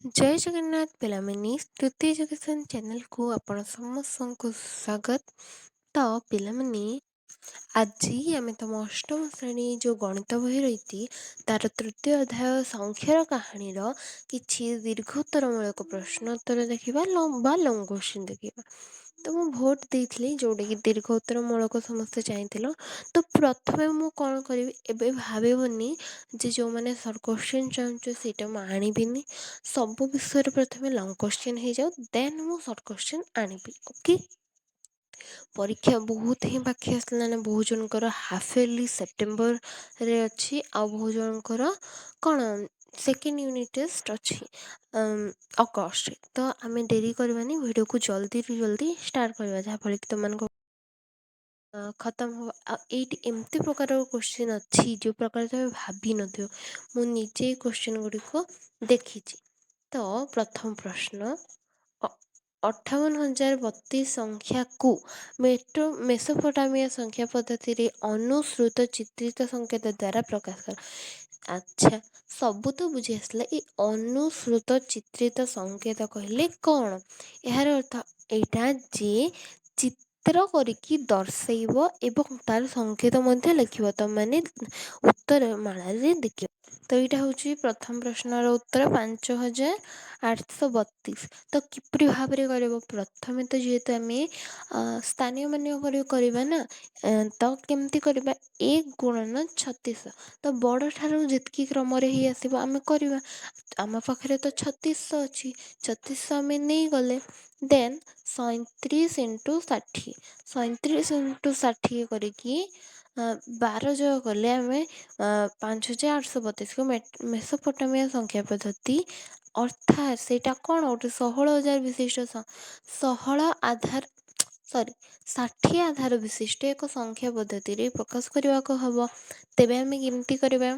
ଜୟ ଜଗନ୍ନାଥ ପିଲାମାନେ ତୃତୀୟ ଏଜୁକେସନ୍ ଚ୍ୟାନେଲକୁ ଆପଣ ସମସ୍ତଙ୍କୁ ସ୍ୱାଗତ। ତ ପିଲାମାନେ ଆଜି ଆମେ ତମ ଅଷ୍ଟମ ଶ୍ରେଣୀ ଯେଉଁ ଗଣିତ ବହି ରହିଛି ତାର ତୃତୀୟ ଅଧ୍ୟାୟ ସଂଖ୍ୟାର କାହାଣୀର କିଛି ଦୀର୍ଘୋତ୍ତରମୂଳକ ପ୍ରଶ୍ନ ଉତ୍ତର ଦେଖିବା ବା ଲଙ୍ଗ କୋଶ୍ଚିନ୍ ଦେଖିବା। ତ ମୁଁ ଭୋଟ ଦେଇଥିଲି ଯେଉଁଟାକି ଦୀର୍ଘ ଉତ୍ତରମୂଳକ ସମସ୍ତେ ଚାହିଁଥିଲ। ତ ପ୍ରଥମେ ମୁଁ କ'ଣ କରିବି ଏବେ ଭାବିବନି ଯେ ଯେଉଁମାନେ ସର୍ଟ କୋଶ୍ଚିନ୍ ଚାହୁଁଛ ସେଇଟା ମୁଁ ଆଣିବିନି। ସବୁ ବିଷୟରେ ପ୍ରଥମେ ଲଙ୍ଗ କୋଶ୍ଚିନ୍ ହେଇଯାଉ ଦେନ୍ ମୁଁ ସର୍ଟ କୋଶ୍ଚିନ୍ ଆଣିବି। ଓକେ। ପରୀକ୍ଷା ବହୁତ ହିଁ ପାଖେଇ ଆସିଲାଣି। ବହୁତ ଜଣଙ୍କର ହାଫ୍ ଇୟର୍ଲି ସେପ୍ଟେମ୍ବରରେ ଅଛି ଆଉ ବହୁତ ଜଣଙ୍କର କ'ଣ ସେକେଣ୍ଡ ୟୁନିଟ୍ ଟେଷ୍ଟ ଅଛି ଅଗଷ୍ଟରେ। ତ ଆମେ ଡେରି କରିବାନି, ଭିଡ଼ିଓକୁ ଜଲ୍ଦିରୁ ଜଲ୍ଦି ଷ୍ଟାର୍ଟ କରିବା ଯାହାଫଳରେ କି ତୁମମାନଙ୍କୁ ଖତମ ହେବ। ଆଉ ଏଇଠି ଏମିତି ପ୍ରକାର କୋଶ୍ଚିନ୍ ଅଛି ଯେଉଁ ପ୍ରକାର ତୁମେ ଭାବିନଥିବ। ମୁଁ ନିଜେ ଏଇ କୋଶ୍ଚିନ୍ ଗୁଡ଼ିକୁ ଦେଖିଛି। ତ ପ୍ରଥମ ପ୍ରଶ୍ନ 58,032 ସଂଖ୍ୟାକୁ ମେସୋପଟାମିଆ ସଂଖ୍ୟା ପଦ୍ଧତିରେ ଅନୁସୃତ ଚିତ୍ରିତ ସଂକେତ ଦ୍ୱାରା ପ୍ରକାଶ କର। ଆଚ୍ଛା, ସବୁ ତ ବୁଝି ଆସିଲା। ଏ ଅନୁସୃତ ଚିତ୍ରିତ ସଂକେତ କହିଲେ କ'ଣ? ଏହାର ଅର୍ଥ ଏଇଟା ଯେ ଚିତ୍ର କରିକି ଦର୍ଶାଇବ ଏବଂ ତାର ସଂକେତ ମଧ୍ୟ ଲେଖିବ। ତୁମମାନେ ଉତ୍ତର ମାଳାରେ ଦେଖିବ। ତ ଏଇଟା ହେଉଛି ପ୍ରଥମ ପ୍ରଶ୍ନର ଉତ୍ତର 5,832। ତ କିପରି ଭାବରେ କରିବ? ପ୍ରଥମେ ତ ଯେହେତୁ ଆମେ ସ୍ଥାନୀୟ ମାନ କରିବା ନା, ତ କେମିତି କରିବା? 1 ଗୁଣନ 36। ତ ବଡ଼ଠାରୁ ଯେତିକି କ୍ରମରେ ହେଇ ଆସିବ ଆମେ କରିବା। ଆମ ପାଖରେ ତ 36 ଅଛି, 36 ଆମେ ନେଇଗଲେ ଦେନ୍ 37 ଇଣ୍ଟୁ 60। 37 ଇଣ୍ଟୁ 60 କରିକି 12 ଯୋଗ କଲେ ଆମେ 5,832କୁ ମେସୋପଟାମିଆ ସଂଖ୍ୟା ପଦ୍ଧତି ଅର୍ଥାତ୍ ସେଇଟା କ'ଣ ଗୋଟେ 16,000 ବିଶିଷ୍ଟ 60 ଆଧାର ବିଶିଷ୍ଟ ଏକ ସଂଖ୍ୟା ପଦ୍ଧତିରେ ପ୍ରକାଶ କରିବାକୁ ହେବ। ତେବେ ଆମେ କେମିତି କରିବା?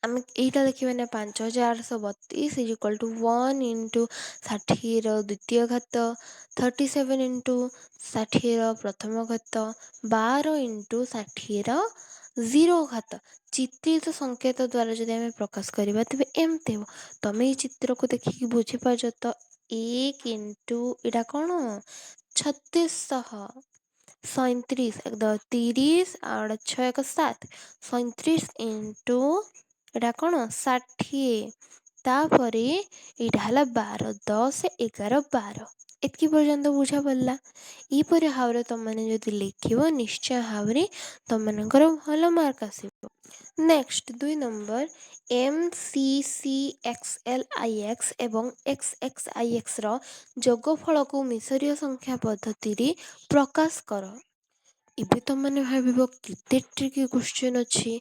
ଆମେ ଏଇଟା ଦେଖିବା ନା 5,832 ଇଜ୍ ଟୁ 1 ଇଣ୍ଟୁ 60ର ଦ୍ୱିତୀୟ ଘାତ, 37 ଇଣ୍ଟୁ 60ର ପ୍ରଥମ ଘାତ, 12 ଇଣ୍ଟୁ 60ର 0 ଘାତ। ଚିତ୍ରିତ ସଂକେତ ଦ୍ୱାରା ଯଦି ଆମେ ପ୍ରକାଶ କରିବା ତେବେ ଏମିତି ହେବ। ତମେ ଏଇ ଚିତ୍ରକୁ ଦେଖିକି ବୁଝିପାରୁଛ ତ? 1 ଇଣ୍ଟୁ ଏଇଟା କ'ଣ 3600, 37 30 ଆଉ 6 1 7, 37 ଇଣ୍ଟୁ ଏଇଟା କ'ଣ 60, ତାପରେ ଏଇଟା ହେଲା 12, 10 11 12। ଏତିକି ପର୍ଯ୍ୟନ୍ତ ବୁଝା ପଡ଼ିଲା। ଏହିପରି ଭାବରେ ତୁମମାନେ ଯଦି ଲେଖିବ ନିଶ୍ଚୟ ଭାବରେ ତୁମମାନଙ୍କର ଭଲ ମାର୍କ ଆସିବ। ନେକ୍ସଟ 2 ନମ୍ବର MCCXLIX ଏବଂ XXIXର ଯୋଗଫଳକୁ ମିଶରୀୟ ସଂଖ୍ୟା ପଦ୍ଧତିରେ ପ୍ରକାଶ କର। ଏବେ ତୁମମାନେ ଭାବିବ କେତେ ଟ୍ରିକି କ୍ୱେଶ୍ଚିନ୍ ଅଛି।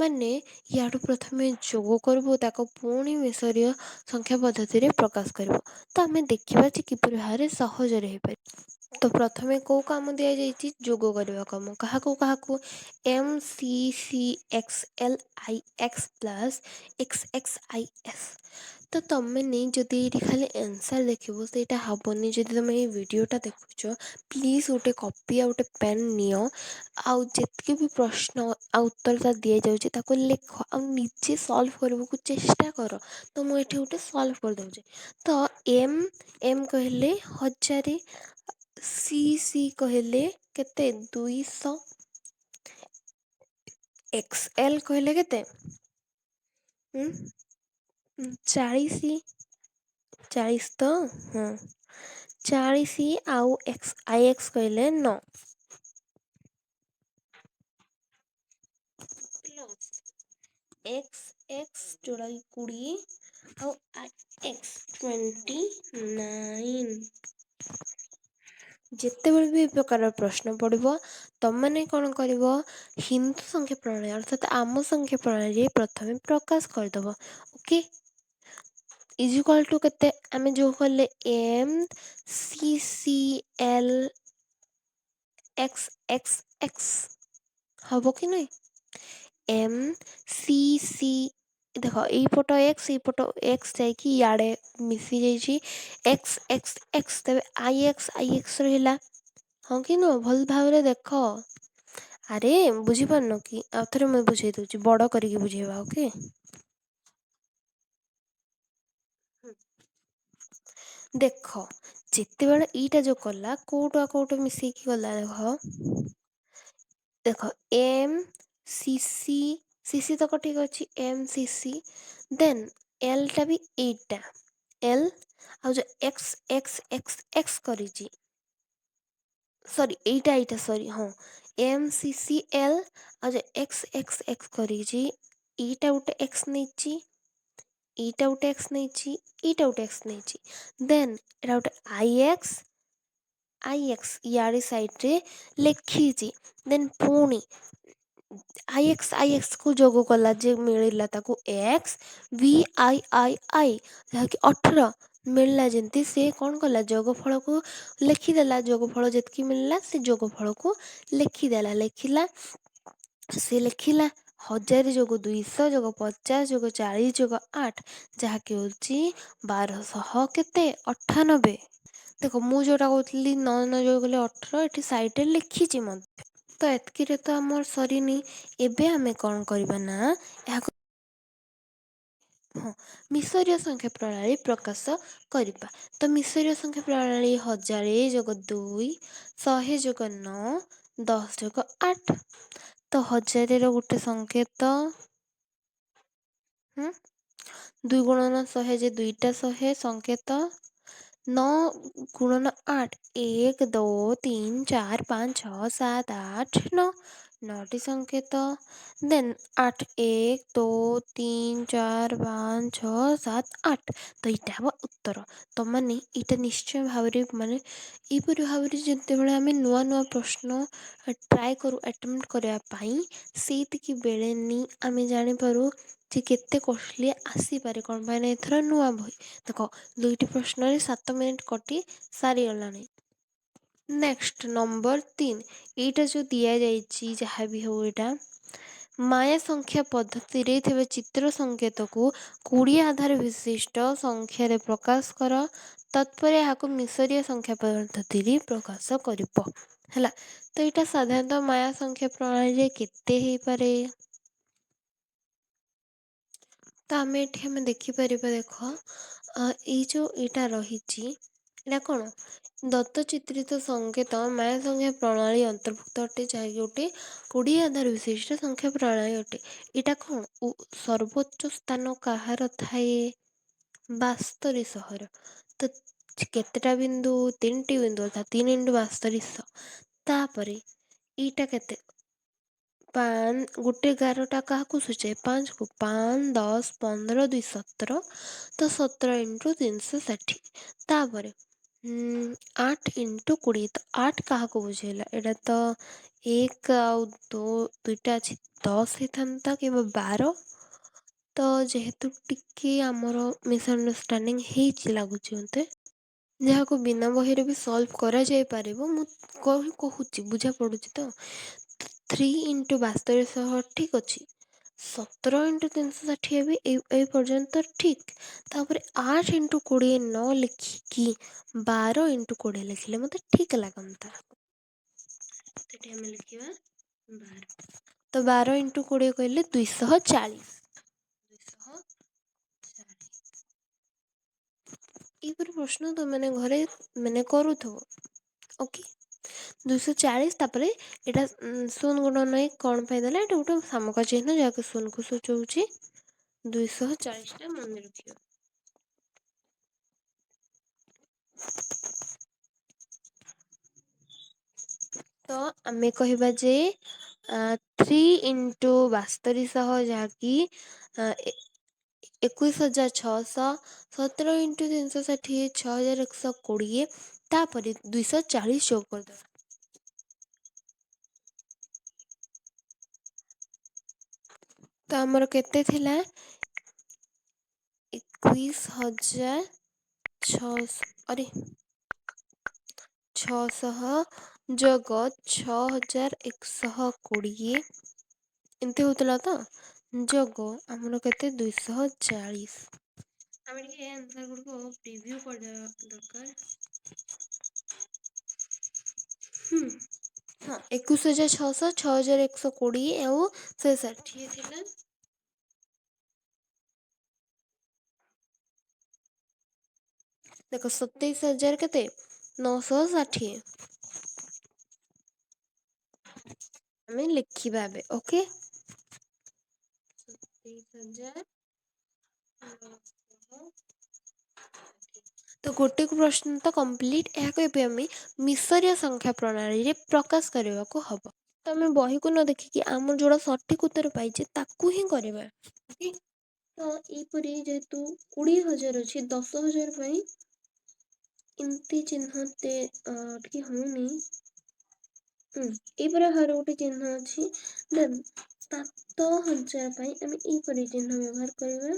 ମାନେ ୟାଠୁ ପ୍ରଥମେ ଯୋଗ କରିବ, ତାକୁ ପୁଣି ମିଶରୀୟ ସଂଖ୍ୟା ପଦ୍ଧତିରେ ପ୍ରକାଶ କରିବ। ତ ଆମେ ଦେଖିବା ଯେ କିପରି ଭାବରେ ସହଜରେ ହେଇପାରିବ। ତ ପ୍ରଥମେ କେଉଁ କାମ ଦିଆଯାଇଛି? ଯୋଗ କରିବା କାମ। କାହାକୁ କାହାକୁ? MCCXLIX plus XXIS। ତ ତୁମେ ଯଦି ଏଇଠି ଖାଲି ଆନ୍ସର୍ ଦେଖିବ ସେଇଟା ହେବନି। ଯଦି ତୁମେ ଏଇ ଭିଡ଼ିଓଟା ଦେଖୁଛ ପ୍ଲିଜ୍ ଗୋଟେ କପି ଆଉ ଗୋଟେ ପେନ୍ ନିଅ, ଆଉ ଯେତିକି ବି ପ୍ରଶ୍ନ ଆଉ ଉତ୍ତରଟା ଦିଆଯାଉଛି ତାକୁ ଲେଖ ଆଉ ନିଜେ ସଲ୍ଭ କରିବାକୁ ଚେଷ୍ଟା କର। ତ ମୁଁ ଏଠି ଗୋଟେ ସଲ୍ଭ କରିଦେଉଛି। ତ ଏମ୍ କହିଲେ 1000, ସି କହିଲେ କେତେ 200, XL କହିଲେ କେତେ 40, 40 ତ ହଁ 40 ଆଉ IX କହିଲେ 9 ପ୍ଲସ୍ XX ଯୋଡ଼ା 20 ଆଉ IX 29। ଯେତେବେଳେ ବି ଏ ପ୍ରକାର ପ୍ରଶ୍ନ ପଡ଼ିବ ତମମାନେ କ'ଣ କରିବ? ହିନ୍ଦୁ ସଂଖ୍ୟା ପ୍ରଣାଳୀ ଅର୍ଥାତ୍ ଆମ ସଂଖ୍ୟା ପ୍ରଣାଳୀରେ ପ୍ରଥମେ ପ୍ରକାଶ କରିଦେବ। ଓକେ। ଇଜିକାଲ୍ ଟୁ କେତେ? ଆମେ ଯେଉଁ କଲେ MCCLXXX ହେବ କି ନାହିଁ? MCC ଦେଖ ଏଇପଟ ଏଇପଟ X ଯାଇକି ଇଆଡ଼େ ମିଶି ଯାଇଛି XXX, ତେବେ IX ରହିଲା। ହଁ କି ନୁହଁ? ଭଲ ଭାବରେ ଦେଖ। ଆରେ ବୁଝିପାରୁନ କି? ଆଉ ଥରେ ମୁଁ ବୁଝେଇ ଦେଉଛି, ବଡ଼ କରିକି ବୁଝେଇବା। ଓକେ। ଦେଖ ଯେତେବେଳେ ଏଇଟା ଯୋଉ କଲା କୋଉଟା କୋଉଟା ମିଶେଇକି ଗଲା ଦେଖ। ଦେଖ M C C C C ତକ ଠିକ୍ ଅଛି ଏମ୍ ସି ସି ଦେନ୍ ଏଲ୍ ଟା ବି ଏଇଟା ଏଲ୍ ଆଉ ଯୋଉ ଏକ୍ସ ଏକ୍ସ ଏକ୍ସ ଏକ୍ସ କରିଛି ସରି ଏଇଟା ସରି ହଁ ଏମ୍ ସି ସି ଏଲ୍ ଆଉ ଯୋଉ ଏକ୍ସ ଏକ୍ସ ଏକ୍ସ କରିଛି ଏଇଟା ଗୋଟେ ଏକ୍ସ ନେଇଛି ଏଇଟା ଗୋଟେ ଏକ୍ସ ନେଇଛି ଏଇଟା ଗୋଟେ ଏକ୍ସ ନେଇଛି ଦେନ୍ ଏଇଟା ଗୋଟେ ଆଇ ଏକ୍ସ ୟାଡେ ସାଇଡରେ ଲେଖିଛି ଦେନ୍ ପୁଣି ଆଇ ଏକ୍ସ କୁ ଯୋଗ କଲା ଯେ ମିଳିଲା ତାକୁ ଏକ୍ସ ଭି ଆଇ ଯାହାକି 18 ମିଳିଲା ଯେମିତି ସେ କଣ କଲା ଯୋଗ ଫଳକୁ ଲେଖିଦେଲା ଯୋଗ ଫଳ ଯେତିକି ମିଳିଲା ସେ ଯୋଗ ଫଳକୁ ଲେଖିଦେଲା ଲେଖିଲା 1000 ଯୋଗ 200 ଯୋଗ 50 ଯୋଗ 40 ଯୋଗ 8 ଯାହାକି ହଉଛି 1200 କେତେ 98। ଦେଖ ମୁଁ ଯୋଉଟା କହୁଥିଲି 9 ଯୋଗ କଲେ 18 ଏଠି ସାଇଡରେ ଲେଖିଛି ମଧ୍ୟ ତ ଏତିକିରେ ତ ଆମର ସରିନି ଏବେ ଆମେ କଣ କରିବା ନା ଏହାକୁ ହଁ ମିଶରୀୟ ସଂଖ୍ୟା ପ୍ରଣାଳୀ ପ୍ରକାଶ କରିବା ତ ମିଶରୀୟ ସଂଖ୍ୟା ପ୍ରଣାଳୀ 1000 ଯୋଗ 2 100 ଯୋଗ 9 10 ଯୋଗ 8 ତ 1000 ର ଗୋଟେ ସଂକେତ 2 ଗୁଣନ 100 ଯେ ଦୁଇଟା 100 ସଂକେତ 9 ଗୁଣନ 8 1 2 3 4 5 6 7 8 9 9ଟି ସଂକେତ ଦେନ୍ 8 1 2 3 4 5 6 7 8 ତ ଏଇଟା ହବ ଉତ୍ତର ତମାନେ ଏଇଟା ନିଶ୍ଚୟ ଭାବରେ ମାନେ ଏହିପରି ଭାବରେ ଯେତେବେଳେ ଆମେ ନୂଆ ନୂଆ ପ୍ରଶ୍ନ ଟ୍ରାଏ କରୁ ଆଟେମ୍ପ୍ଟ କରିବା ପାଇଁ ସେଇତିକି ବେଳେନି ଆମେ ଜାଣିପାରୁ ଯେ କେତେ କଷ୍ଟଲି ଆସିପାରେ କଣ ପାଇଁ ନା ଏଥର ନୂଆ ବହି ଦେଖ 2ଟି ପ୍ରଶ୍ନରେ 7 ମିନିଟ୍ କଟି ସାରିଗଲାଣି। ନେକ୍ସଟ ନମ୍ବର 3 ଏଇଟା ଯୋଉ ଦିଆଯାଇଛି ଯାହାବି ହଉ ଏଇଟା ମାୟା ସଂଖ୍ୟା ପଦ୍ଧତିରେ ଥିବା ଚିତ୍ର ସଂକେତକୁ 20 ଆଧାର ବିଶିଷ୍ଟ ସଂଖ୍ୟାରେ ପ୍ରକାଶ କର ତତ୍ପରେ ଏହାକୁ ମିଶରୀୟ ସଂଖ୍ୟା ପଦ୍ଧତିରେ ପ୍ରକାଶ କରିବ ହେଲା ତ ଏଇଟା ସାଧାରଣତଃ ମାୟା ସଂଖ୍ୟା ପ୍ରଣାଳୀରେ କେତେ ହେଇପାରେ ତ ଆମେ ଦେଖିପାରିବା ଦେଖ ଏଇ ଯୋଉ ଏଇଟା ରହିଛି ଏଇଟା କଣ ଦତ୍ତ ଚିତ୍ରିତ ସଂକେତ ମାୟା ସଂଖ୍ୟା ପ୍ରଣାଳୀ ଅନ୍ତର୍ଭୁକ୍ତ ଅଟେ ଯାହାକି ଗୋଟେ 20 ଆଧାର ବିଶିଷ୍ଟ ସଂଖ୍ୟା ପ୍ରଣାଳୀ ଅଟେ ଏଇଟା କଣ ସର୍ବୋଚ୍ଚ ସ୍ଥାନ କାହାର ଥାଏ 72 ସହର ତ କେତେଟା ବିନ୍ଦୁ 3ଟି ବିନ୍ଦୁ ଅର୍ଥାତ 3 ତାପରେ ଏଇଟା କେତେ ଗୋଟେ 11ଟା କାହାକୁ ସୂଚାଏ 5 କୁ 5 10 15 2 17 ତ 17 × 360 ତାପରେ 8 × 20 ତ 8 କାହାକୁ ବୁଝେଇଲା ଏଇଟା ତ 1 ଆଉ 2ଟା ଅଛି 10 ହେଇଥାନ୍ତା କିମ୍ବା 12 ତ ଯେହେତୁ ଟିକେ ଆମର ମିସଅଣ୍ଡରଷ୍ଟାଣ୍ଡିଙ୍ଗ ହେଇଛି ଲାଗୁଛି ମୋତେ ଯାହାକୁ ବିନା ବହିରେ ବି ସଲ୍ଭ କରାଯାଇପାରିବ ମୁଁ କହୁଛି ବୁଝା ପଡ଼ୁଛି ତ 3 × 72 ଠିକ୍ ଅଛି 17 × 360 ବି ଏ ପର୍ଯ୍ୟନ୍ତ ଠିକ୍ ତାପରେ 8 × 20 ନ ଲେଖିକି 12 × 20 ଲେଖିଲେ ମୋତେ ଠିକ୍ ଲାଗନ୍ତା ସେଠି ଆମେ ଲେଖିବା 12 ତ 12 × 20 କହିଲେ 240 ଏଇପରି ପ୍ରଶ୍ନ ତମେ ଘରେ କରୁଥିବ ଓକେ 240 ତାପରେ ଏଇଟା ଶୂନ ଗୁଣନ କଣ ପାଇଁ ଦେଲା ଏଇଟା ଗୋଟେ ସାମକା ଚିହ୍ନ ଯାହାକି ଶୂନକୁ ସୂଚଉଛି 240ଟା ମନେ ରଖିବ ତ ଆମେ କହିବା ଯେ 3 × 72 ଯାହାକି 21,600 17 × 360 6,120 ତାପରେ 240 ଯୋଗ କରିଦେବା ତ ଆମର କେତେ ଥିଲା 21,600 ଅରେ 600 ଯୋଗ 6,120 ଏମିତି ହଉଥିଲା ତ ଯୋଗ ଆମର କେତେ 240 ଆମେ ଟିକେ ଆନ୍ସର ଗୁଡ଼ିକୁ ପ୍ରିଭ୍ୟୁ କରିଦେବା ଦରକାର ହଁ 21,600 6,120 ଆଉ 160 ଥିଲା ଦେଖ 27,000 କେତେ 960। ଆମେ ଲେଖିବା ଏବେ ଓକେ। 27,000 ତ ଗୋଟେ ପ୍ରଶ୍ନ ତ କମ୍ପ୍ଲିଟ। ଏହାକୁ ଏବେ ଆମେ ମିଶରୀୟ ସଂଖ୍ୟା ପ୍ରଣାଳୀରେ ପ୍ରକାଶ କରିବାକୁ ହବ। ତ ଆମେ ବହିକୁ ନ ଦେଖିକି ଆମର ଯୋଉଟା ସଠିକ ଉତ୍ତର ପାଇଛେ ତାକୁ ହିଁ କରିବା। ଓକେ। ତ ଏଇପରି ଯେହେତୁ 20,000 ଅଛି 10,000 ପାଇଁ ଏମିତି ଚିହ୍ନଟେ ଟିକେ ହଉନି। ଏଇପରି ଭାବରେ ଗୋଟେ ଚିହ୍ନ ଅଛି। ଦେନ୍ 7,000 ପାଇଁ ଆମେ ଏଇପରି ଚିହ୍ନ ବ୍ୟବହାର କରିବା।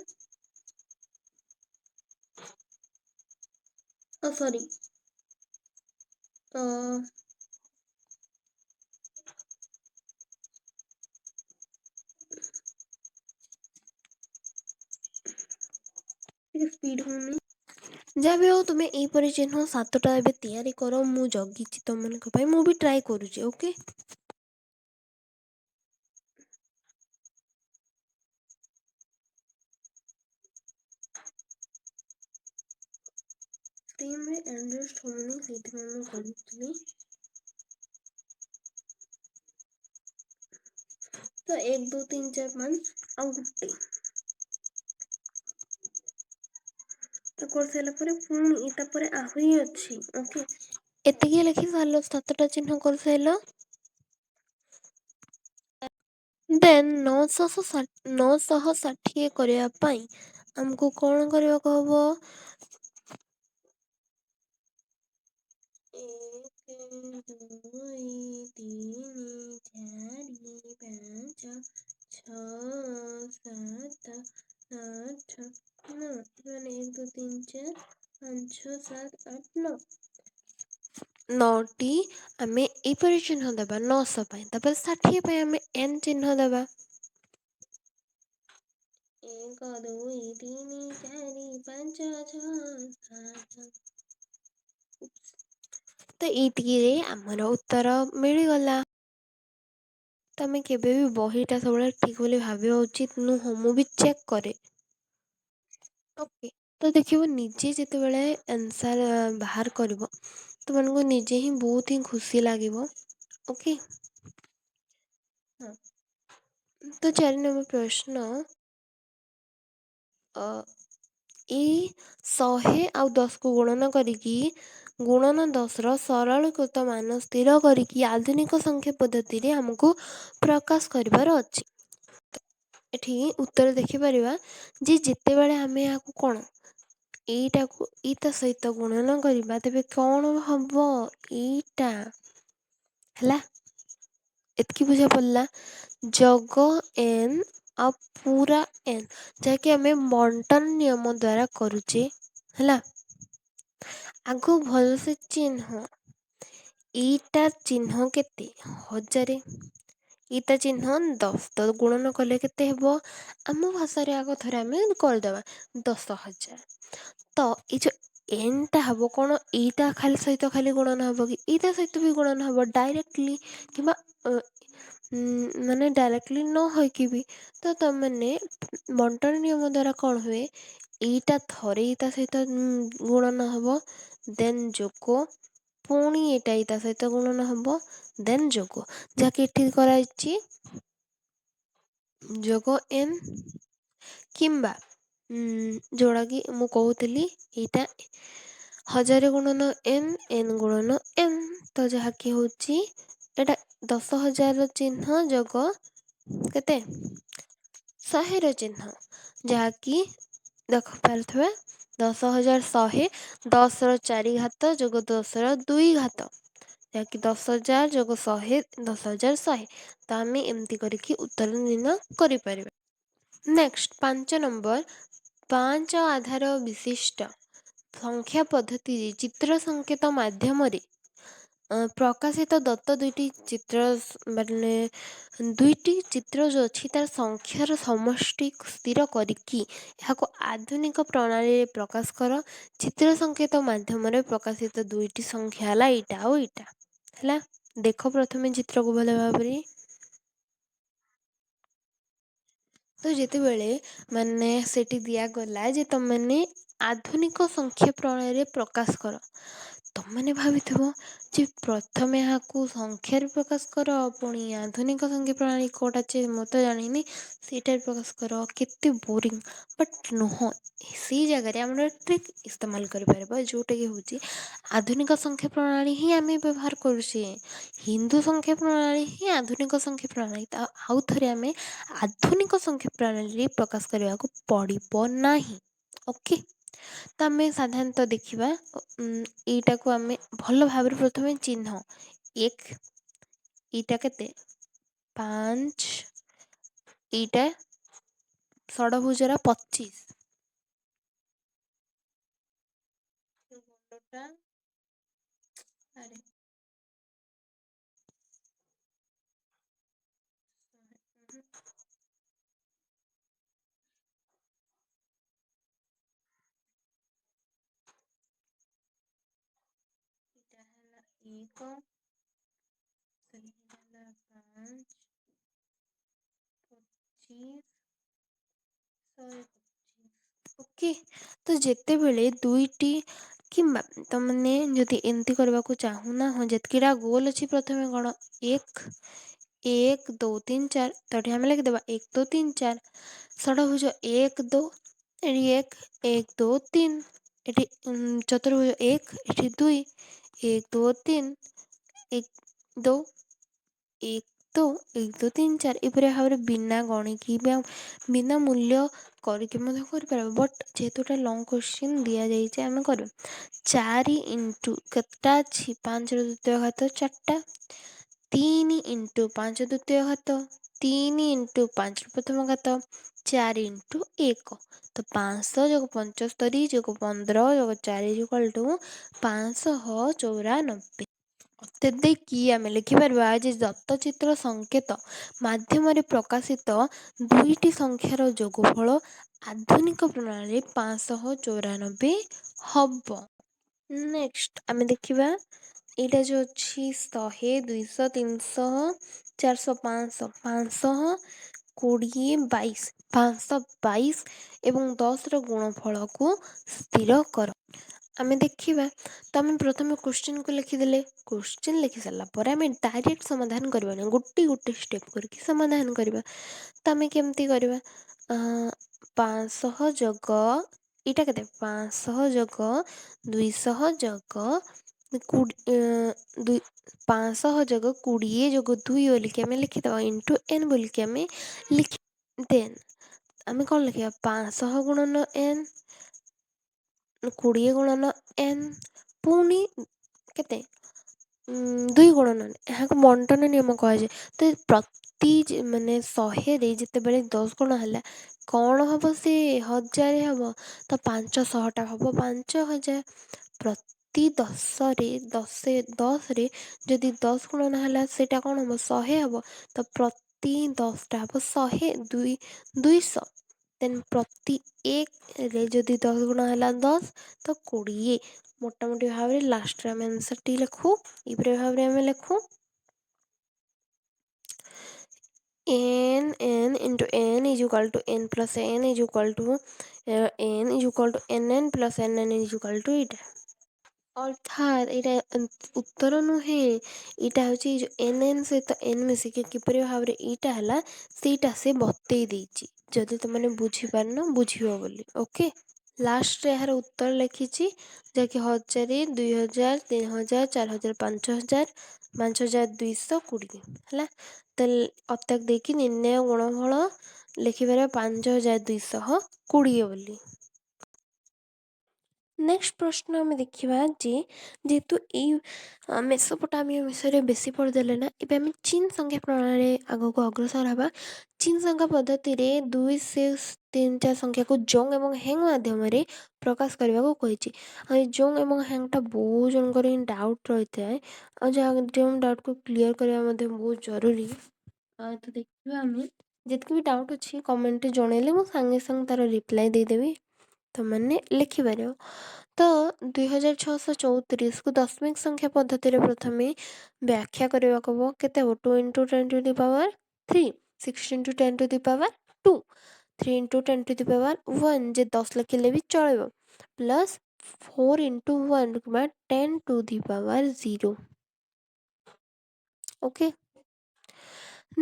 ସରି ଟିକେ ସ୍ପିଡ ହଉନି। ଯାହା ବି ହଉ ତୁମେ ଏଇପରି ଚିହ୍ନ 7ଟା ଏବେ ତିଆରି କର। ମୁଁ ଜଗିଛି ତମମାନଙ୍କ ପାଇଁ। ମୁଁ ବି ଟ୍ରାଏ କରୁଛି ଓକେ। ସ୍କ୍ରିନରେ ଆଡଜଷ୍ଟ ହଉନି ସେଇଥିପାଇଁ ମୁଁ କରୁଥିଲି। ତ 1 2 3 4 5 ଆଉ ଗୋଟେ ତ କରିସାରିଲା ପରେ ପୁଣି ଏଇଟା ପରେ ଆହୁରି ଅଛି ଓକେ। ଏତିକି ଲେଖି ସାରିଲ 7ଟା ଚିହ୍ନ କରିସାରିଲ। ଦେନ୍ 960 କରିବା ପାଇଁ ଆମକୁ କଣ କରିବାକୁ ହବ? 1 2 3 4 5 6 7 8 9 ମାନେ 1 2 3 4 5 6 7 8 9 9ଟି ଆମେ ଏଇପରି ଚିହ୍ନ ଦେବା 900 ପାଇଁ। ତାପରେ 60 ପାଇଁ ଆମେ n ଚିହ୍ନ ଦେବା। 1 2 3 4 5 6 7। ତ ଏଇତିକିରେ ଆମର ଉତ୍ତର ମିଳିଗଲା। ତମେ କେବେ ବି ବହିଟା ସବୁବେଳେ ଠିକ୍ ବୋଲି ଭାବିବା ଉଚିତ ନୁହଁ। ମୁଁ ବି ଚେକ୍ କରେ। ଓକେ। ତ ଦେଖିବ ନିଜେ ଯେତେବେଳେ ଆନ୍ସର ବାହାର କରିବ ତୁମମାନଙ୍କୁ ନିଜେ ହିଁ ବହୁତ ହିଁ ଖୁସି ଲାଗିବ ଓକେ। ହଁ ତ 4 ନମ୍ବର ପ୍ରଶ୍ନ। ଏଇ 100 ଆଉ 10କୁ ଗୁଣନ କରିକି ଗୁଣନ 10ର ସରଳୀକୃତ ମାନ ସ୍ଥିର କରିକି ଆଧୁନିକ ସଂଖ୍ୟା ପଦ୍ଧତିରେ ଆମକୁ ପ୍ରକାଶ କରିବାର ଅଛି। ଏଠି ଉତ୍ତର ଦେଖିପାରିବା ଯେ ଯେତେବେଳେ ଆମେ ଏହାକୁ କଣ ଏଇଟାକୁ ଏଇଟା ସହିତ ଗୁଣନ କରିବା ତେବେ କଣ ହବ ଏଇଟା ହେଲା। ଏତିକି ବୁଝା ପଡିଲା। ଯୋଗ n ଆଉ ପୁରା n ଯାହାକି ଆମେ ବଣ୍ଟନ ନିୟମ ଦ୍ଵାରା କରୁଛେ ହେଲା। ଆଗ ଭଲସେ ଚିହ୍ନ। ଏଇଟା ଚିହ୍ନ କେତେ 1000। ଏଇଟା ଚିହ୍ନ 10 ତ ଗୁଣନ କଲେ କେତେ ହେବ? ଆମ ଭାଷାରେ ଆଗ ଥରେ ଆମେ କରିଦେବା 10,000। ତ ଏଇ ଯୋଉ n ଟା ହବ କଣ ଏଇଟା ଖାଲି ସହିତ ଖାଲି ଗୁଣନ ହବ କି ଏଇଟା ସହିତ ବି ଗୁଣନ ହବ ଡାଇରେକ୍ଟଲି କିମ୍ବା ମାନେ ଡାଇରେକ୍ଟଲି ନ ହୋଇକି ବି ତ ତମାନେ ବଣ୍ଟନ ନିୟମ ଦ୍ଵାରା କଣ ହୁଏ ଏଇଟା ଥରେ ତା ସହିତ ଗୁଣନ ହବ ଦେନ୍ ଯୋଗ ପୁଣି ଏଇଟା ତା ସହିତ ଗୁଣନ ହବ ଦେନ୍ ଯୋଗ ଯାହାକି ଏଠି କରାହେଇଛି ଯୋଗ n କିମ୍ବା ଯୋଉଟାକି ମୁଁ କହୁଥିଲି ଏଇଟା 1000 ଗୁଣନ n ଗୁଣନ n ତ ଯାହାକି ହଉଛି ଏଇଟା 10,000 ଚିହ୍ନ ଯୋଗ କେତେ 100ର ଚିହ୍ନ ଯାହାକି ଦେଖ ପାରୁଥିବେ 10,100 10ର 4 ଘାତ ଯୋଗ 10ର 2 ଘାତ ଯାହାକି 10,000 ଯୋଗ 100 10,100 ତ ଆମେ ଏମିତି କରିକି ଉତ୍ତର ନିର୍ଣ୍ଣୟ କରିପାରିବା। ନେକ୍ସଟ 5 ନମ୍ବର 5 ଆଧାର ବିଶିଷ୍ଟ ସଂଖ୍ୟା ପଦ୍ଧତିରେ ଚିତ୍ର ସଂକେତ ମାଧ୍ୟମରେ ପ୍ରକାଶିତ ଦତ୍ତ ଦୁଇଟି ଚିତ୍ର ମାନେ ଦୁଇଟି ଚିତ୍ର ଯୋଉ ଅଛି ତାର ସଂଖ୍ୟାର ସମଷ୍ଟି ସ୍ଥିର କରିକି ଏହାକୁ ଆଧୁନିକ ପ୍ରଣାଳୀରେ ପ୍ରକାଶ କର। ଚିତ୍ର ସଂକେତ ମାଧ୍ୟମରେ ପ୍ରକାଶିତ ଦୁଇଟି ସଂଖ୍ୟା ହେଲା ଏଇଟା ଆଉ ଏଇଟା ହେଲା। ଦେଖ ପ୍ରଥମେ ଚିତ୍ରକୁ ଭଲ ଭାବରେ ତ ଯେତେବେଳେ ମାନେ ସେଠି ଦିଆଗଲା ଯେ ତମମାନେ ଆଧୁନିକ ସଂଖ୍ୟା ପ୍ରଣାଳୀରେ ପ୍ରକାଶ କର, ତମମାନେ ଭାବିଥିବ ଯେ ପ୍ରଥମେ ଏହାକୁ ସଂଖ୍ୟାରେ ପ୍ରକାଶ କର, ପୁଣି ଆଧୁନିକ ସଂଖ୍ୟା ପ୍ରଣାଳୀ କେଉଁଟା ଅଛି ମୁଁ ତ ଜାଣିନି, ସେଇଟାରେ ପ୍ରକାଶ କର, କେତେ ବୋରିଂ। ବଟ୍ ନୁହଁ, ସେଇ ଜାଗାରେ ଆମର ଟ୍ରିକ୍ ଇସ୍ତେମାଲ କରିପାରିବ, ଯେଉଁଟାକି ହେଉଛି ଆଧୁନିକ ସଂଖ୍ୟା ପ୍ରଣାଳୀ ହିଁ ଆମେ ବ୍ୟବହାର କରୁଛେ। ହିନ୍ଦୁ ସଂଖ୍ୟା ପ୍ରଣାଳୀ ହିଁ ଆଧୁନିକ ସଂଖ୍ୟା ପ୍ରଣାଳୀ, ତ ଆଉ ଥରେ ଆମେ ଆଧୁନିକ ସଂଖ୍ୟା ପ୍ରଣାଳୀରେ ପ୍ରକାଶ କରିବାକୁ ପଡ଼ିବ ନାହିଁ। ଓକେ, ତ ଆମେ ସାଧାରଣତଃ ଦେଖିବା, ଏଇଟାକୁ ଆମେ ଭଲ ଭାବରେ ପ୍ରଥମେ ଚିହ୍ନ। ଏକ, ଏଇଟା କେତେ? 5, ଏଇଟା ଷଡ଼ଭୁଜର 25। ଆରେ ଏଇଟା ହେଲା 1, ସେଇଟା ହେଲା 5, 25, 125। ଓକେ, ତ ଯେତେବେଳେ ଦୁଇଟି କିମ୍ବା ତମାନେ ଯଦି ଏମିତି କରିବାକୁ ଚାହୁଁନାହଁ, ଯେତିକିଟା ଗୋଲ ଅଛି ପ୍ରଥମେ କ'ଣ 1 1 2 3 4, ତ ଏଠି ଆମେ ଲେଖିଦେବା 1 2 3 4। ଷଡ଼ଭୁଜ 1 2, ଏଠି 1 1 2 3, ଏଠି ଚତୁର୍ଭୁଜ 1, ଏଠି 2 1 2 3 1 2 1 2 1 2 3 4, ଏପରି ଭାବରେ ବିନା ଗଣିକି ବା ବିନା ମୂଲ୍ୟ କରିକି ମଧ୍ୟ କରିପାରିବା। ବଟ୍ ଯେହେତୁ ଏଇଟା ଲଙ୍ଗ୍ କୋଶ୍ଚିନ୍ ଦିଆଯାଇଛି, ଆମେ କରିବା 4 ଇଣ୍ଟୁ କେତେଟା ଅଛି 5ର ଦ୍ୱିତୀୟ ଘାତ 4ଟା, 3 ଇଣ୍ଟୁ 5 ଦ୍ୱିତୀୟ ଘାତ, 3 ଇଣ୍ଟୁ 5ର ପ୍ରଥମ ଘାତ, 4 ଇଣ୍ଟୁ 1, ତ 500 ଯୋଗ 75 ଯୋଗ 15 ଯୋଗ 4 = 594। ଅତ୍ୟଧିକ ଆମେ ଲେଖିପାରିବା ଯେ ଦତ୍ତଚିତ୍ର ସଂକେତ ମାଧ୍ୟମରେ ପ୍ରକାଶିତ ଦୁଇଟି ସଂଖ୍ୟାର ଯୋଗଫଳ ଆଧୁନିକ ପ୍ରଣାଳୀରେ 594 ହବ। ନେକ୍ସଟ ଆମେ ଦେଖିବା, ଏଇଟା ଯେଉଁ ଅଛି 100 200 300 400 500 520 22 522 ଏବଂ 10ର ଗୁଣଫଳକୁ ସ୍ଥିର କର। ଆମେ ଦେଖିବା, ତ ଆମେ ପ୍ରଥମେ କୋଶ୍ଚିନ୍କୁ ଲେଖିଦେଲେ, କୋଶ୍ଚିନ୍ ଲେଖି ସାରିଲା ପରେ ଆମେ ଡାଇରେକ୍ଟ ସମାଧାନ କରିବାନି, ଗୋଟେ ଗୋଟେ ଷ୍ଟେପ୍ କରିକି ସମାଧାନ କରିବା। ତ ଆମେ କେମିତି କରିବା, 500 ଯୋଗ ଏଇଟା କେତେ 500 ଯୋଗ 200 ଯୋଗ 500 ଯୋଗ 20 ଯୋଗ 2 ବୋଲିକି ଆମେ ଲେଖିଦେବା, ଇଣ୍ଟୁ n ବୋଲିକି ଆମେ ଲେଖି, ଦେନ୍ ଆମେ କ'ଣ ଲେଖିବା 500 ଗୁଣନ n, 20 ଗୁଣନ n, ପୁଣି କେତେ 2 ଗୁଣନ n, ଏହାକୁ ବଣ୍ଟନ ନିୟମ କୁହାଯାଏ। ତ ପ୍ରତି ମାନେ 100ରେ ଯେତେବେଳେ 10 ଗୁଣ ହେଲା କ'ଣ ହେବ, ସେ 1000 ହେବ, ତ 500ଟା ହେବ 5000। ପ୍ରତି 10ରେ ଯଦି 10 ଗୁଣନ ହେଲା ସେଇଟା କ'ଣ ହେବ 100 ହେବ, ତ ପ୍ରତି 10ଟା ହେବ 100 200। ଦେନ୍ ପ୍ରତି 1ରେ ଯଦି 10 ଗୁଣ ହେଲା 10, ତ 20। ମୋଟାମୋଟି ଭାବରେ ଲାଷ୍ଟରେ ଆମେ ଆନ୍ସର୍ଟି ଲେଖୁ, ଏପରି ଭାବରେ ଆମେ ଲେଖୁ n into n is equal to n plus n is equal to n is equal to nn plus nn is equal to ଏଇଟା। ଅର୍ଥାତ୍ ଏଇଟା ଉତ୍ତର ନୁହେଁ, ଏଇଟା ହେଉଛି nn ସହିତ n ମିଶିକି କିପରି ଭାବରେ ଏଇଟା ହେଲା ସେଇଟା ସେ ବତେଇ ଦେଇଛି, ଯଦି ତୁମେ ବୁଝିପାରିନ ବୁଝିବ ବୋଲି। ଓକେ, ଲାଷ୍ଟରେ ଏହାର ଉତ୍ତର ଲେଖିଛି, ଯାହାକି 1000 2000 3000 4000 5000 5220 ହେଲା। ତ ଅତ୍ୟକ ଦେଇକି ନିର୍ଣ୍ଣୟ ଗୁଣଫଳ ଲେଖିପାରିବା 5220 ବୋଲି। ନେକ୍ସଟ ପ୍ରଶ୍ନ ଆମେ ଦେଖିବା ଯେ ଯେହେତୁ ଏଇ ମେସୋପୋଟାମିଆ ବିଷୟରେ ବେଶୀ ପଢ଼ିଦେଲେ ନା, ଏବେ ଆମେ ଚୀନ ସଂଖ୍ୟା ପ୍ରଣାଳୀ ଆଗକୁ ଅଗ୍ରସର ହେବା। ଚୀନ ସଂଖ୍ୟା ପଦ୍ଧତିରେ 2 6 3 4 ସଂଖ୍ୟାକୁ ଜୋଙ୍ଗ ଏବଂ ହେଙ୍ଗ ମାଧ୍ୟମରେ ପ୍ରକାଶ କରିବାକୁ କହିଛି। ଆଉ ଏ ଜୋଙ୍ଗ ଏବଂ ହେଙ୍ଗଟା ବହୁତ ଜଣଙ୍କର ହିଁ ଡାଉଟ୍ ରହିଥାଏ, ଆଉ ଯେଉଁ ଡାଉଟ୍କୁ କ୍ଲିଅର କରିବା ମଧ୍ୟ ବହୁତ ଜରୁରୀ। ତ ଦେଖିବା, ଆମେ ଯେତିକି ବି ଡାଉଟ୍ ଅଛି କମେଣ୍ଟରେ ଜଣେଇଲେ ମୁଁ ସାଙ୍ଗେ ସାଙ୍ଗେ ତା'ର ରିପ୍ଲାଏ ଦେଇଦେବି, ତୁମମାନେ ଲେଖିପାରିବ। ତ 2634କୁ ଦଶମିକ ସଂଖ୍ୟା ପଦ୍ଧତିରେ ପ୍ରଥମେ ବ୍ୟାଖ୍ୟା କରିବାକୁ ହେବ। କେତେ ହେବ 2 × 10⁻³ 6 × 10⁻³ 2, 3 into 10 to the power 1 ଯେ 10 ଲେଖିଲେ ବି ଚଳିବ, ପ୍ଲସ୍ 4 into 1 କିମ୍ବା 10 to the power 0। Okay,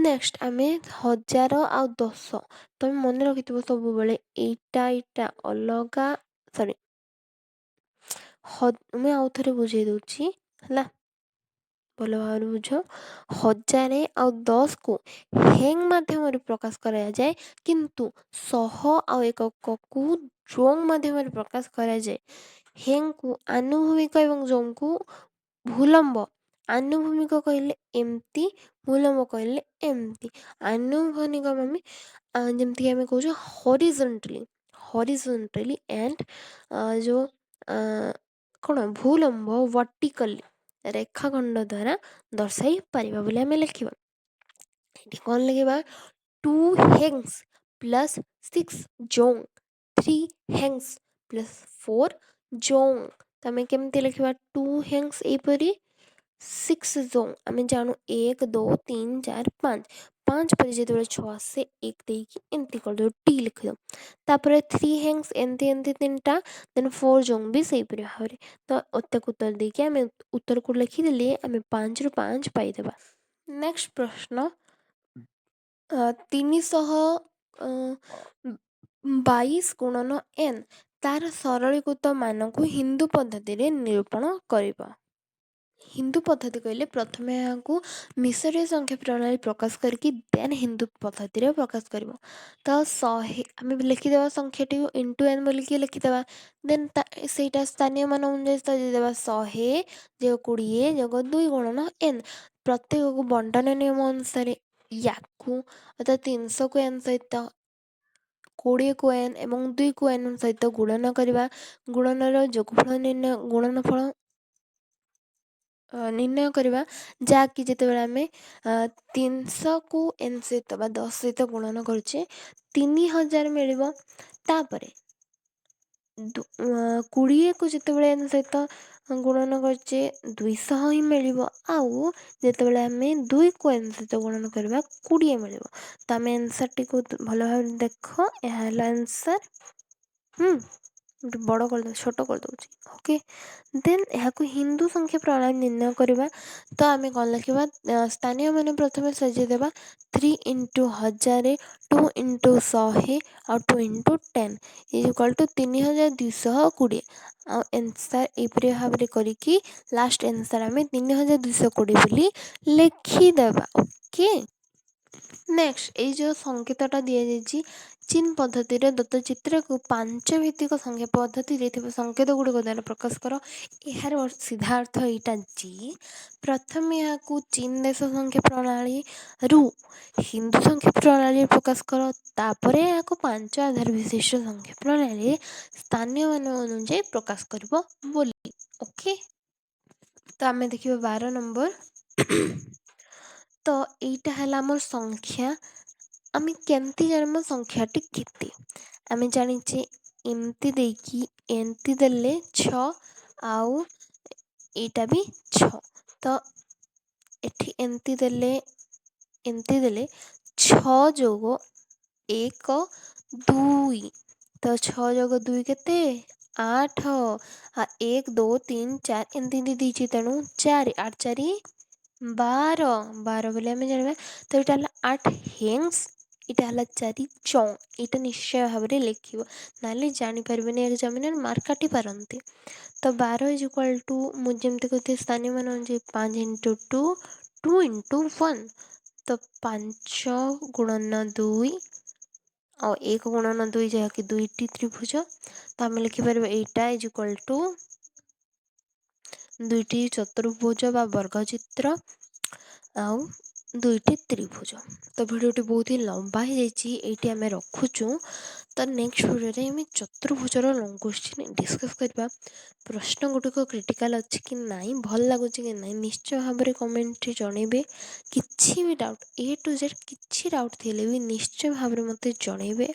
next ଆମେ 1000 ଆଉ 10, ତମେ ମନେ ରଖିଥିବ ସବୁବେଳେ ଏଇଟା ଅଲଗା, ସରି ମୁଁ ଆଉ ଥରେ ବୁଝେଇ ଦଉଛି ହେଲା, ଭଲ ଭାବରେ ବୁଝ। 1000 ଆଉ 10କୁ ହେଙ୍ଗ ମାଧ୍ୟମରେ ପ୍ରକାଶ କରାଯାଏ, କିନ୍ତୁ 100 ଆଉ ଏକକକୁ ଜୋଙ୍ଗ ମାଧ୍ୟମରେ ପ୍ରକାଶ କରାଯାଏ। ହେଙ୍ଗକୁ ଆନୁଭୂମିକ ଏବଂ ଜୋଙ୍ଗକୁ ଭୂଲମ୍ବ। ଆନୁଭୂମିକ କହିଲେ ଏମିତି, ଭୂଲମ୍ବ କହିଲେ ଏମିତି। ଆନୁଭୂମିକ ମାନେ ଯେମିତିକି ଆମେ କହୁଛୁ ହରିଜେଣ୍ଟାଲି ଆଣ୍ଡ ଯେଉଁ କ'ଣ ଭୂଲମ୍ବ ଭର୍ଟିକାଲି ରେଖାଖଣ୍ଡ ଦ୍ୱାରା ଦର୍ଶାଇ ପାରିବା ବୋଲି ଆମେ ଲେଖିବା। ଏଠି କ'ଣ ଲେଖିବା? 2 ହେଙ୍ଗସ୍ ପ୍ଲସ୍ 6 ଜୋଙ୍ଗ, 3 ହେଙ୍ଗସ୍ ପ୍ଲସ୍ 4 ଜୋଙ୍ଗ। ତ ଆମେ କେମିତି ଲେଖିବା? 2 ହେଙ୍ଗସ୍ ଏଇପରି, 6 ଜୋଙ୍ଗ। ଆମେ ଜାଣୁ 1 2 3 4 5, 5 ପରେ ଯେତେବେଳେ 6 ଆସେ 1 ଦେଇକି ଏମିତି କରିଦେଉ, ଟି ଲେଖିଦେଉ। ତାପରେ 3 ହେଙ୍ଗସ୍ ଏମିତି ତିନିଟା, ଦେନ୍ 4 ଜୋଙ୍ଗ ବି ସେଇପରି ଭାବରେ। ତ ଅତ୍ୟକୁ ଉତ୍ତର ଦେଇକି ଆମେ ଉତ୍ତରକୁ ଲେଖିଦେଲେ ଆମେ 5ରୁ 5 ପାଇଦେବା। ନେକ୍ସଟ ପ୍ରଶ୍ନ, 322 ଗୁଣନ n ତାର ସରଳୀକୃତ ମାନକୁ ହିନ୍ଦୁ ପଦ୍ଧତିରେ ନିରୂପଣ କରିବ। ହିନ୍ଦୁ ପଦ୍ଧତି କହିଲେ ପ୍ରଥମେ ଏହାକୁ ମିଶରୀୟ ସଂଖ୍ୟା ପ୍ରଣାଳୀ ପ୍ରକାଶ କରିକି ଦେନ୍ ହିନ୍ଦୁ ପଦ୍ଧତିରେ ପ୍ରକାଶ କରିବ। ତ 100 ଆମେ ଲେଖିଦେବା ସଂଖ୍ୟାଟିକୁ ଇଣ୍ଟୁ n ବୋଲିକି ଲେଖିଦେବା, ଦେନ୍ ସେଇଟା ସ୍ଥାନୀୟ ମାନ ଅନୁଯାୟୀ ଦେଇଦେବା 100 ଯୋଗ 20 ଯୋଗ 2 ଗୁଣନ n। ପ୍ରତ୍ୟେକକୁ ବଣ୍ଟନ ନିୟମ ଅନୁସାରେ ୟାକୁ ଅର୍ଥାৎ 300କୁ n ସହିତ, 20କୁ n ଏବଂ 2କୁ n ସହିତ ଗୁଣନ କରିବା। ଗୁଣନର ଯୋଗଫଳ ଗୁଣନଫଳ ନିର୍ଣ୍ଣୟ କରିବା, ଯାହାକି ଯେତେବେଳେ ଆମେ 300କୁ n ସହିତ ବା 10 ସହିତ ଗୁଣନ କରୁଛେ 3000 ମିଳିବ। ତାପରେ 20କୁ ଯେତେବେଳେ n ସହିତ ଗୁଣନ କରୁଛେ 200 ହିଁ ମିଳିବ। ଆଉ ଯେତେବେଳେ ଆମେ 2କୁ n ସହିତ ଗୁଣନ କରିବା 20 ମିଳିବ। ତ ଆମେ ଆନ୍ସରଟିକୁ ଭଲ ଭାବରେ ଦେଖ, ଏହା ହେଲା ଆନ୍ସର। ବଡ଼ କରିଦେଉଛି, ଛୋଟ କରିଦେଉଛି। ଓକେ, ଦେନ୍ ଏହାକୁ ହିନ୍ଦୁ ସଂଖ୍ୟା ପ୍ରଣାଳୀ ନିର୍ଣ୍ଣୟ କରିବା। ତ ଆମେ କ'ଣ ଲେଖିବା? ସ୍ଥାନୀୟ ମାନେ ପ୍ରଥମେ ସଜାଇ ଦେବା 3 into 1000, 2 into 100 ଆଉ 2 into 10 ଇକ୍ୱାଲ୍ ଟୁ 3220। ଆଉ ଆନ୍ସର ଏହିପରି ଭାବରେ କରିକି ଲାଷ୍ଟ ଆନ୍ସର ଆମେ 3220 ବୋଲି ଲେଖିଦେବା। ଓକେ, ନେକ୍ସଟ ଏଇ ଯେଉଁ ସଂକେତଟା ଦିଆଯାଇଛି ଚୀନ ପଦ୍ଧତିରେ ଦତ୍ତ ଚିତ୍ରକୁ 5 ଭିତ୍ତିକ ସଂଖ୍ୟା ପଦ୍ଧତିରେ ଥିବା ସଂକେତ ଗୁଡ଼ିକ ଦ୍ୱାରା ପ୍ରକାଶ କର। ଏହାର ସିଧା ଅର୍ଥ ଏଇଟା ଯେ ପ୍ରଥମେ ଏହାକୁ ଚୀନ ଦେଶ ସଂଖ୍ୟା ପ୍ରଣାଳୀରୁ ହିନ୍ଦୁ ସଂଖ୍ୟା ପ୍ରଣାଳୀରେ ପ୍ରକାଶ କର, ତାପରେ ଏହାକୁ 5 ଆଧାର ବିଶିଷ୍ଟ ସଂଖ୍ୟା ପ୍ରଣାଳୀରେ ସ୍ଥାନୀୟ ମାନ ଅନୁଯାୟୀ ପ୍ରକାଶ କରିବ ବୋଲି। ଓକେ, ତ ଆମେ ଦେଖିବା 12 ନମ୍ବର। ତ ଏଇଟା ହେଲା ଆମର ସଂଖ୍ୟା। ଆମେ କେମିତି ଜାଣିବା ସଂଖ୍ୟାଟି କେତେ? ଆମେ ଜାଣିଛେ ଏମିତି ଦେଇକି ଏମିତି ଦେଲେ 6 ଆଉ ଏଇଟା ବି 6। ତ ଏଠି ଏମିତି ଦେଲେ 6 ଯୋଗ 1 2, ତ 6 ଯୋଗ 2 କେତେ? 8। 1 2 3 4 ଏମିତି ଦେଇଛି, ତେଣୁ 4, 8 4 12 ବୋଲି ଆମେ ଜାଣିବା। ତ ଏଇଟା ହେଲା 8 ହେଙ୍ଗସ୍, ଏଇଟା ହେଲା 4 ଚौंग। ଏଇଟା ନିଶ୍ଚୟ ଭାବରେ ଲେଖିବ, ନହେଲେ ଜାଣିପାରିବେନି ଏକ୍ଜାମିନର ମାର୍କ କାଟି ପାରନ୍ତି। ତ 12 ଇଜ୍ ଇକ୍ୱାଲ୍ ଟୁ, ମୁଁ ଯେମିତି କହିଥିଲି ସ୍ଥାନୀୟ ମାନ ଅନୁଯାୟୀ 5 into 2, 2 into 1। ତ 5 ଗୁଣନ 2 ଆଉ 1 ଗୁଣନ 2 ଯାହାକି 2ଟି ତ୍ରିଭୁଜ। ତ ଆମେ ଲେଖିପାରିବା ଏଇଟା ଇଜ୍ ଇକ୍ୱାଲ୍ ଟୁ 2ଟି ଚତୁର୍ଭୁଜ ବା ବର୍ଗଚିତ୍ର ଆଉ 2ଟି ତ୍ରିଭୁଜ। ତ ଭିଡ଼ିଓଟି ବହୁତ ହି ଲମ୍ବା ହେଇଯାଇଛି, ଏଇଠି ଆମେ ରଖୁଛୁ। ତ ନେକ୍ସଟ ଭିଡ଼ିଓରେ ଆମେ ଚତୁର୍ଭୁଜର ଲଙ୍ଗ କୋଶ୍ଚିନ୍ ଡିସ୍କସ୍ କରିବା। ପ୍ରଶ୍ନ ଗୁଡ଼ିକ କ୍ରିଟିକାଲ୍ ଅଛି କି ନାହିଁ, ଭଲ ଲାଗୁଛି କି ନାହିଁ, ନିଶ୍ଚୟ ଭାବରେ କମେଣ୍ଟରେ ଜଣେଇବେ। କିଛି ବି ଡାଉଟ୍ A to Z କିଛି ଡାଉଟ୍ ଥିଲେ ବି ନିଶ୍ଚୟ ଭାବରେ ମୋତେ ଜଣେଇବେ।